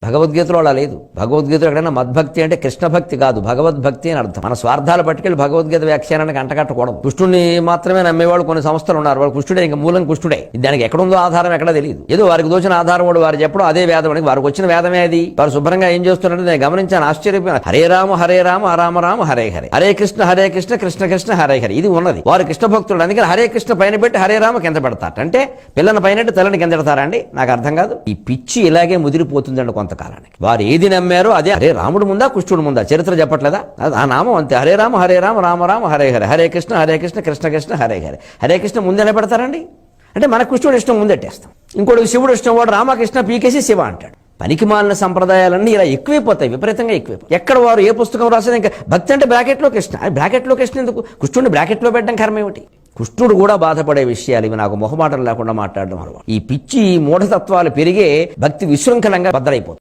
భగవద్గీతలో అలా లేదు. భగవద్గీతలో ఎక్కడైనా మద్భక్తి అంటే కృష్ణ భక్తి కాదు, భగవద్భక్తి అని అర్థం. మన స్వార్థాలు పట్టుకెళ్ళి భగవద్గీత వ్యాఖ్యానానికి అంటకట్టకూడదు. కృష్ణుడిని మాత్రమే నమ్మేవాళ్ళు కొన్ని సంస్థలు ఉన్నారు. వాళ్ళు కృష్ణుడే, ఇంకా మూలం కృష్ణుడే. దానికి ఎక్కడుందో ఆధారం ఎక్కడా తెలియదు. ఏదో వారికి దోచిన ఆధారం వాడు వారు చెప్పడం అదే వేదం. వారికి వచ్చిన వేదమే అది. వారు శుభ్రంగా ఏం చేస్తున్నారంటే నేను గమనించాను, ఆశ్చర్యపోయాను. హరే రామ రామ రామ హరే హరే, హరే కృష్ణ కృష్ణ కృష్ణ హరే హరే, ఇది ఉన్నది. వారు కృష్ణ భక్తులు. అందుకని హరే కృష్ణ పైన పెట్టి హరే రామ కింద పెడతారు. అంటే పిల్లని పైన తల్లని కింద పెడతారా అండి? నాకు అర్థం కాదు. ఈ పిచ్చి ఇలాగే ముదిరిపోతుందండి కొంతకాలానికి. వారు ఏది నమ్మారో అదే. హరే రాముడు ముందా కృష్ణుడు ముందా చరిత్ర చెప్పట్లేదా? ఆ నామం అంతే. హరే రామ రామ రామ హరే హరే, హరే కృష్ణ కృష్ణ కృష్ణ హరే హరే. హరే కృష్ణ ముందే పెడతారండి. అంటే మన కృష్ణుడు ఇష్టం ముందెట్టేస్తాం. ఇంకోటి శివుడు ఇష్టం, వాడు రామకృష్ణ పీకేసి శివ అంటాడు. పనికి మాలిన సంప్రదాయాలన్నీ ఇలా ఎక్కువైపోతాయి, విపరీతంగా ఎక్కువైపోతాయి. ఎక్కడ వారు ఏ పుస్తకం రాసేది ఇంకా భక్తి అంటే బ్రాకెట్లో కృష్ణ. బ్రాకెట్లో కృష్ణ ఎందుకు? కృష్ణుడిని బ్రాకెట్లో పెట్టడం కర్మ ఏమిటి? కృష్ణుడు కూడా బాధపడే విషయాలు ఇవి. నాకు మొహమాటం లేకుండా మాట్లాడడం అలవాటు. ఈ పిచ్చి మూఢతత్వాలు పెరిగే భక్తి విశృంఖలంగా బద్దలైపోతుంది.